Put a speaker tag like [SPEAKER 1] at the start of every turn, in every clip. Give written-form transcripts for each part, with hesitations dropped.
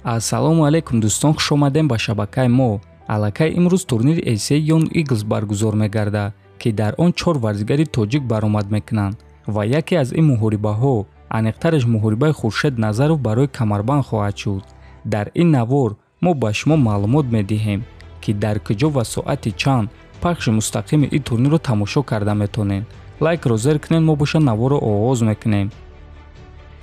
[SPEAKER 1] Ассалому алайкум дӯстон, хуш омадем ба шабакаи мо. Аллакай имрӯз турнири ACA Young Eagles баргузор мегардад, ки дар он 4 варзигари тоҷик баромад мекунанд ва яке аз ин муҳорибаҳо, аниқтараш муҳорибаи Хуршед Назаров барои камарбанд хоҳад шуд. Дар ин навор мо ба шумо маълумот медиҳем, ки дар куҷо ва соати чанд пахши мустақими ин турнирро тамошо карда метавонед. Лайкро зер кунед, мо боша наворро оғоз мекунем.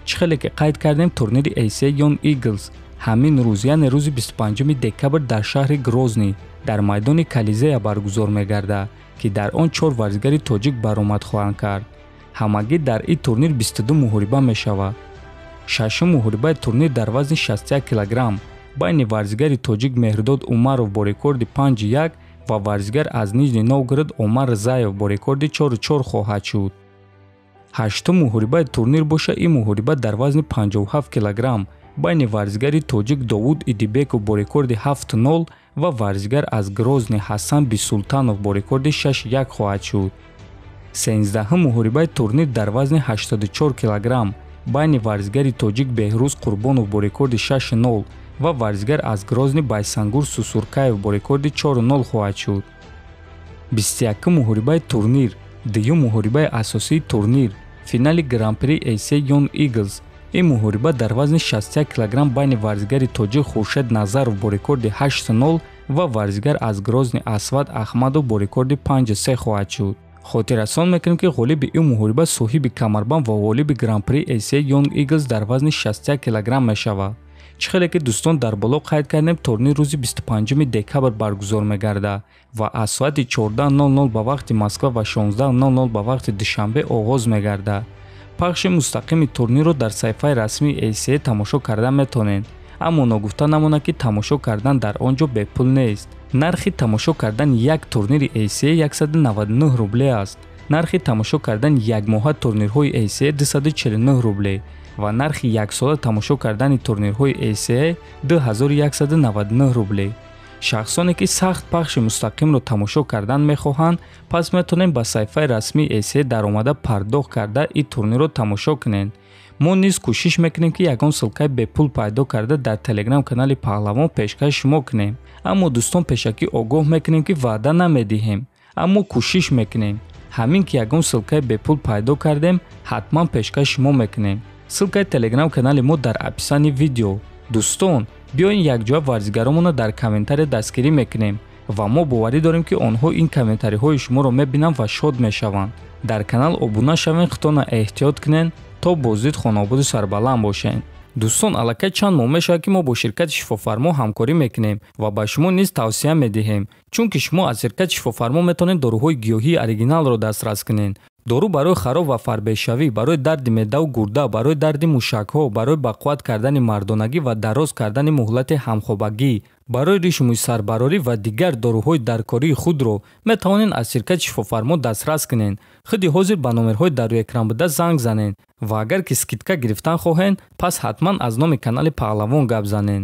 [SPEAKER 1] Чӣ хеле ки қайд кардем, турнири ACA Young Eagles ҳамин рӯз, яъне рӯзи 25 декабр дар шаҳри Грозный дар майдони Колизея баргузор мегардад, ки дар он 4 варзигари тоҷик баромад хоҳанд кард. Ҳамагӣ дар ин турнир 22 муҳориба мешавад. Шашум муҳорибаи турнир дар вазни 61 кг байни варзигари тоҷик Меҳрдод Умаров бо рекорди 5-1 ва варзигар аз Нижний Новгород Омар Рзаев бо рекорди 4-4 хоҳад шуд. Ҳаштум муҳорибаи турнир боша ин муҳориба дар вазни 57 кг байни варзигари тоҷик Довуд Идибеков бо рекорди 7-0 ва варзигар аз Грозный Ҳасан Бисултанов бо рекорди 6-1 хоҳад шуд. 13-ум муҳорибаи турнир дар вазни 84 кг байни варзигари тоҷик Беҳрӯз Қурбонов бо рекорди 6-0 ва варзигар аз Грозный Байсангур Сусуркаев бо рекорди 4-0 хоҳад шуд. 21-ум муҳорибаи турнир, дуюм муҳорибаи асосии турнир, финали Гран-при ACA Young Eagles. ин муҳориба дар вазни 61 кг байни варзигари тоҷик Хуршед Назаров бо рекорди 8-0 ва варзигар аз Грозный Асвад Ахмадов бо рекорди 5-3 хоҳад шуд. Хотиррасон мекунем, ки ғолиби ин муҳориба соҳиби камарбанд ва ғолиби Гран-при ACA Young Eagles дар вазни 61 кг мешавад. Чӣ хеле ки дӯстон дар боло қайд кардем, турнир рӯзи 25 декабр баргузор мегардад ва аз соати 14:00 ба вақти Москва ва 16:00 ба вақти Душанбе оғоз мегардад. пахши мустақими турнирро дар саҳифаи расмии ACA тамошо карда метавонед, аммо ногуфта намонад, ки тамошо кардан дар он ҷо бепул нест. нархи тамошо кардан як турнири ACA 199 рубле аст. нархи тамошо кардан якмоҳа турнирҳои ACA 249 рубле ва нархи яксола тамошо кардани турнирҳои ACA 2199 рубле. шахсоне ки сахт пахши мустақимро тамошо кардан мехоҳанд, пас метавонем ба саҳифаи расмии ACA даромада пардохт карда ин турнирро тамошо кунед. мо низ кӯшиш мекунем, ки ягон ссилкаи бепул пайдо карда дар телеграм канали Паҳлавон пешкаш шумо кунем. аммо дӯстон, пешакӣ огоҳ мекунем, ки ваъда намедиҳем, аммо кӯшиш мекунем. ҳамин ки ягон ссилкаи бепул пайдо кардем, ҳатман пешкаш шумо мекунем. ссилкаи телеграм канали мо дар описани видео. дӯстон, биёин якҷоя варзигаромонро дар комментария дастгирӣ мекунем ва мо боварӣ дорем, ки онҳо ин комментариҳои шуморо мебинанд ва шод мешаванд. дар канал обуна шавед, худтонро эҳтиёт кунед, то бозид хонобуди сарбаланд бошед. дӯстон, аллакай чанд моҳ мешавад, ки мо бо ширкати Шифофармо ҳамкорӣ мекунем ва ба шумо низ тавсия медиҳем, чунки шумо аз ширкати Шифофармо метавонед доруҳои гиёҳии оригиналро дастрас кунед. дору барои хароб ва фарбешавӣ, барои дарди меъдаву гурда, барои дарди мушакҳо, барои бақувват кардани мардонагӣ ва дароз кардани муҳлати ҳамхобагӣ, барои ришу мӯйсарбарорӣ ва дигар доруҳои даркории худро метавонед аз ширкати Шифофармо дастрас кунед. худи ҳозир ба номерҳои дар рӯи экран буда занг занед ва агар ки скидка гирифтан хоҳед, пас ҳатман аз номи канали Паҳлавон гап занед.